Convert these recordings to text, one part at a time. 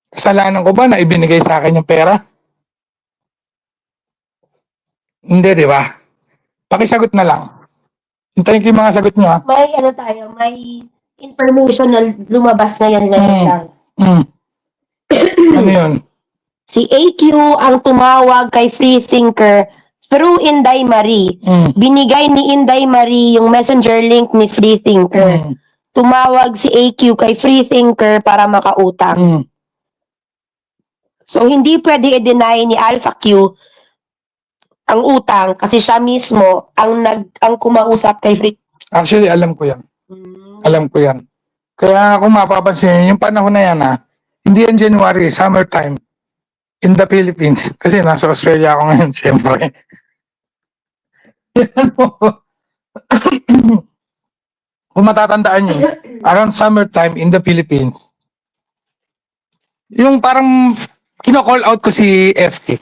Kasalanan ko ba na ibinigay sa akin yung pera? Hindi, di ba? Pakisagot na lang. Hintayin ko yung mga sagot nyo, ha? May ano tayo, may information na lumabas ngayon lang. Ano yun? Si AQ ang tumawag kay Freethinker through Inday Marie. Binigay ni Inday Marie yung messenger link ni Freethinker. Tumawag si AQ kay Freethinker para makautang. So, hindi pwede i-deny ni Alpha Q ang utang kasi siya mismo ang kumausap kay Freethinker. Actually, alam ko yan. Alam ko yan. Kaya kung mapapansin, yung panahon na yan, hindi yan January, summertime in the Philippines. Kasi nasa Australia ako ngayon, syempre. Kung matatandaan nyo, around summertime in the Philippines, yung parang kino-call out ko si FT.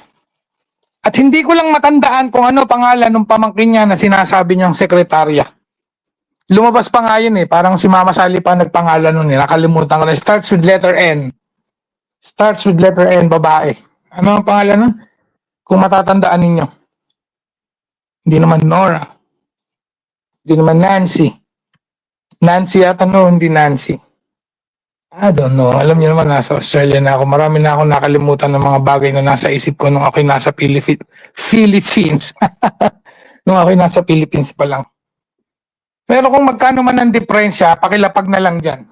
At hindi ko lang matandaan kung ano pangalan ng pamangkin niya na sinasabi niyang sekretarya. Lumabas pa nga yun parang si Mama Sally pa nagpangalan nun nakalimutan ko na. Starts with letter N. Starts with letter N, babae. Ano ang pangalan nun? Kung matatandaan ninyo. Hindi naman Nora. Hindi naman Nancy. Nancy yata hindi Nancy. I don't know. Alam niyo naman, nasa Australia na ako. Marami na ako nakalimutan ng mga bagay na nasa isip ko nung ako'y nasa Philippines. Nung ako'y nasa Philippines pa lang. Pero kung magkano man ang diferensya, pakilapag na lang dyan.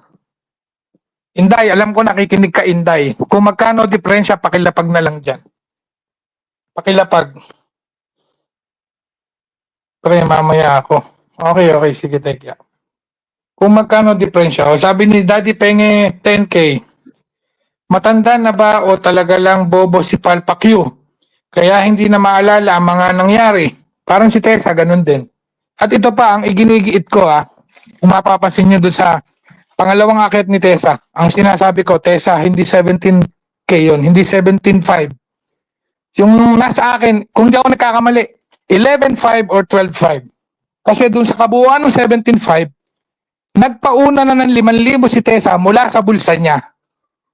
Inday, alam ko nakikinig ka, Inday. Kung magkano diferensya, pakilapag na lang dyan. Pakilapag. Pre, mamaya ako. Okay, sige, teka. Kung magkano diferensya, o sabi ni Daddy Penge 10K, matanda na ba o talaga lang bobo si Palpa Q? Kaya hindi na maalala ang mga nangyari. Parang si Tessa, ganun din. At ito pa, ang iginigiit ko kung mapapansin nyo doon sa pangalawang akit ni Tessa, ang sinasabi ko, Tessa, hindi 17K yun, hindi 17.5. Yung nasa akin, kung di ako nagkakamali, 11.5 or 12.5. Kasi doon sa kabuuan ng 17.5, nagpauna na ng 5,000 si Tessa mula sa bulsa niya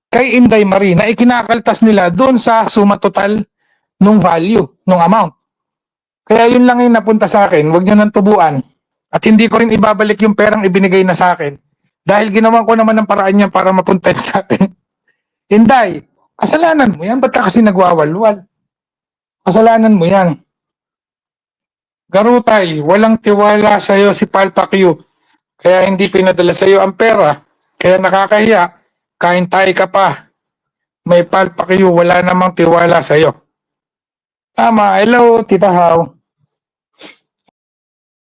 kay Inday Marie na ikinakaltas nila doon sa suma total nung value, nung amount. Kaya yun lang yung napunta sa akin, huwag nyo nang tubuan. At hindi ko rin ibabalik yung perang ibinigay na sa akin dahil ginawan ko naman ng paraan niya para mapunta sa akin. Inday, kasalanan mo yan, ba't ka kasi nagwawalwal? Kasalanan mo yan. Garutay, walang tiwala sa'yo si Palpa Q. Kaya hindi pinadala sa iyo ang pera. Kaya nakakahiya, kain tayo ka pa. May Palpa Q, wala namang tiwala sa iyo. Tama, hello, Tita How.